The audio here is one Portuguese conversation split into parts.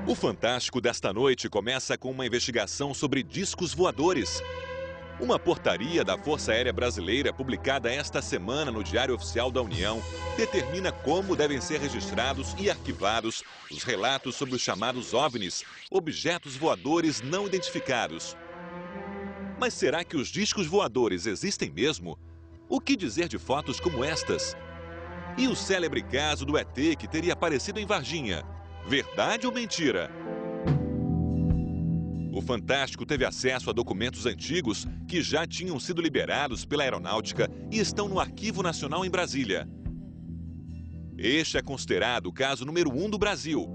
O Fantástico desta noite começa com uma investigação sobre discos voadores. Uma portaria da Força Aérea Brasileira, publicada esta semana no Diário Oficial da União, determina como devem ser registrados e arquivados os relatos sobre os chamados OVNIs, objetos voadores não identificados. Mas será que os discos voadores existem mesmo? O que dizer de fotos como estas? E o célebre caso do ET que teria aparecido em Varginha? Verdade ou mentira? O Fantástico teve acesso a documentos antigos que já tinham sido liberados pela Aeronáutica e estão no Arquivo Nacional em Brasília. Este é considerado o caso número 1 do Brasil.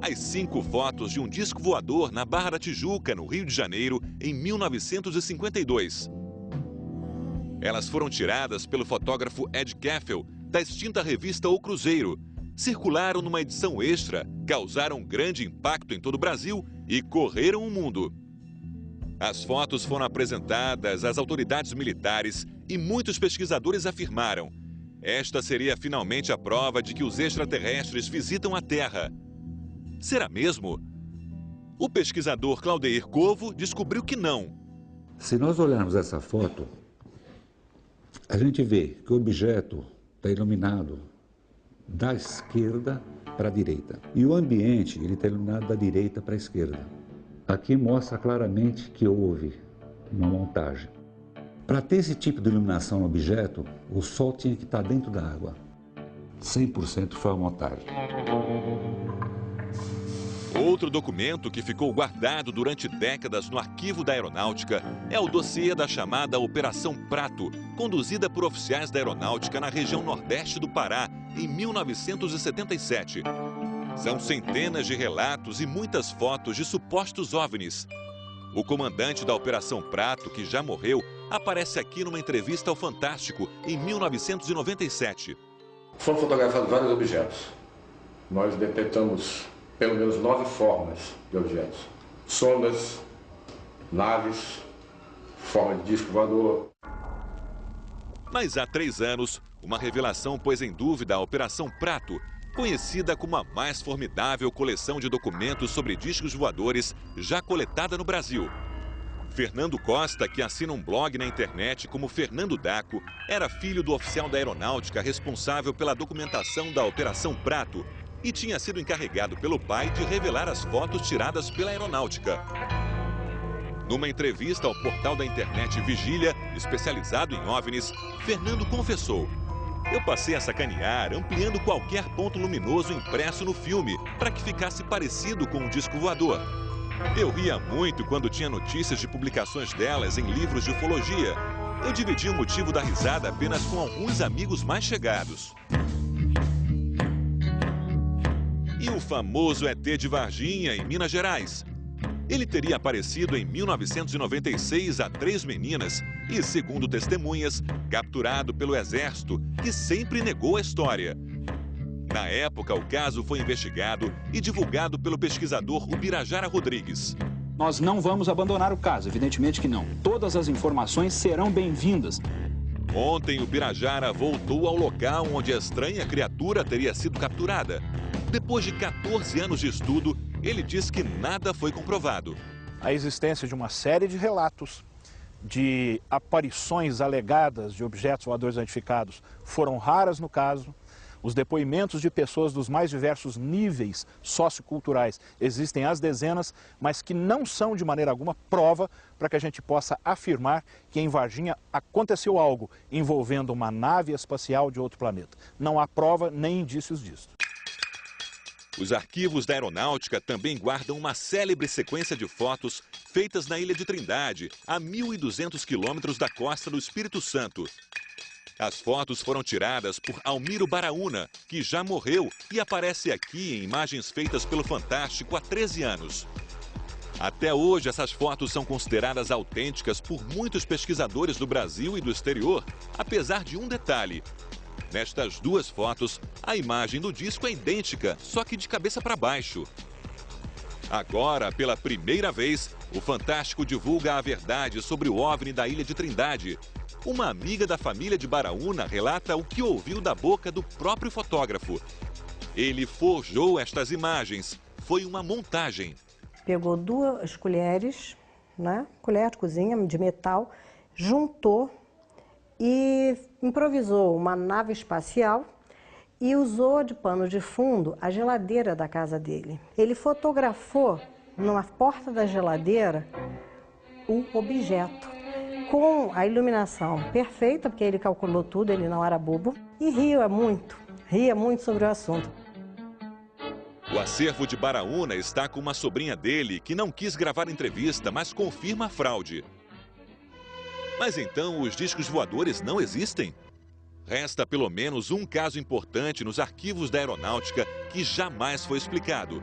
As 5 fotos de um disco voador na Barra da Tijuca, no Rio de Janeiro, em 1952. Elas foram tiradas pelo fotógrafo Ed Keffel, da extinta revista O Cruzeiro. Circularam numa edição extra, causaram grande impacto em todo o Brasil e correram o mundo. As fotos foram apresentadas às autoridades militares e muitos pesquisadores afirmaram: esta seria finalmente a prova de que os extraterrestres visitam a Terra. Será mesmo? O pesquisador Claudeir Covo descobriu que não. Se nós olharmos essa foto, a gente vê que o objeto está iluminado da esquerda para a direita. E o ambiente ele está iluminado da direita para a esquerda. Aqui mostra claramente que houve uma montagem. Para ter esse tipo de iluminação no objeto, o sol tinha que estar dentro da água. 100% foi a montagem. Outro documento que ficou guardado durante décadas no arquivo da Aeronáutica é o dossiê da chamada Operação Prato, conduzida por oficiais da Aeronáutica na região nordeste do Pará, em 1977. São centenas de relatos e muitas fotos de supostos OVNIs. O comandante da Operação Prato, que já morreu, aparece aqui numa entrevista ao Fantástico, em 1997. Foram fotografados vários objetos. Nós detectamos pelo menos 9 formas de objetos. Sondas, naves, forma de disco voador. Mas há 3 anos, uma revelação pôs em dúvida a Operação Prato, conhecida como a mais formidável coleção de documentos sobre discos voadores já coletada no Brasil. Fernando Costa, que assina um blog na internet como Fernando Daco, era filho do oficial da Aeronáutica responsável pela documentação da Operação Prato e tinha sido encarregado pelo pai de revelar as fotos tiradas pela Aeronáutica. Numa entrevista ao portal da internet Vigília, especializado em OVNIs, Fernando confessou: eu passei a sacanear, ampliando qualquer ponto luminoso impresso no filme, para que ficasse parecido com um disco voador. Eu ria muito quando tinha notícias de publicações delas em livros de ufologia. Eu dividi o motivo da risada apenas com alguns amigos mais chegados. E o famoso ET de Varginha, em Minas Gerais? Ele teria aparecido em 1996 a 3 meninas e, segundo testemunhas, capturado pelo Exército, que sempre negou a história. Na época, o caso foi investigado e divulgado pelo pesquisador Ubirajara Rodrigues. Nós não vamos abandonar o caso, evidentemente que não. Todas as informações serão bem-vindas. Ontem, Ubirajara voltou ao local onde a estranha criatura teria sido capturada. Depois de 14 anos de estudo, ele diz que nada foi comprovado. A existência de uma série de relatos de aparições alegadas de objetos voadores identificados foram raras no caso. Os depoimentos de pessoas dos mais diversos níveis socioculturais existem às dezenas, mas que não são de maneira alguma prova para que a gente possa afirmar que em Varginha aconteceu algo envolvendo uma nave espacial de outro planeta. Não há prova nem indícios disso. Os arquivos da Aeronáutica também guardam uma célebre sequência de fotos feitas na Ilha de Trindade, a 1.200 quilômetros da costa do Espírito Santo. As fotos foram tiradas por Almiro Baraúna, que já morreu e aparece aqui em imagens feitas pelo Fantástico há 13 anos. Até hoje, essas fotos são consideradas autênticas por muitos pesquisadores do Brasil e do exterior, apesar de um detalhe. Nestas 2 fotos, a imagem do disco é idêntica, só que de cabeça para baixo. Agora, pela primeira vez, o Fantástico divulga a verdade sobre o OVNI da Ilha de Trindade. Uma amiga da família de Baraúna relata o que ouviu da boca do próprio fotógrafo. Ele forjou estas imagens foi uma montagem. Pegou 2 colheres, né? Colher de cozinha de metal, juntou e improvisou uma nave espacial e usou de pano de fundo a geladeira da casa dele. Ele fotografou na porta da geladeira o objeto, com a iluminação perfeita, porque ele calculou tudo, ele não era bobo, e ria muito sobre o assunto. O acervo de Baraúna está com uma sobrinha dele que não quis gravar entrevista, mas confirma a fraude. Mas então os discos voadores não existem? Resta pelo menos um caso importante nos arquivos da aeronáutica que jamais foi explicado.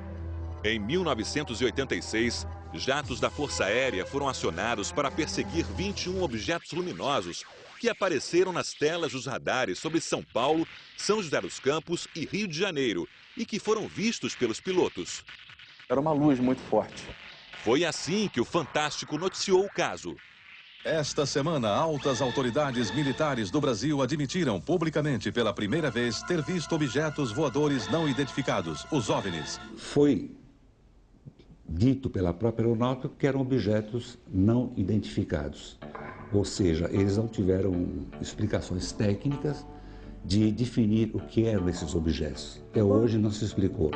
Em 1986, jatos da Força Aérea foram acionados para perseguir 21 objetos luminosos que apareceram nas telas dos radares sobre São Paulo, São José dos Campos e Rio de Janeiro e que foram vistos pelos pilotos. Era uma luz muito forte. Foi assim que o Fantástico noticiou o caso. Esta semana, altas autoridades militares do Brasil admitiram publicamente pela primeira vez ter visto objetos voadores não identificados, os OVNIs. Foi dito pela própria aeronáutica que eram objetos não identificados. Ou seja, eles não tiveram explicações técnicas de definir o que eram esses objetos. Até hoje não se explicou.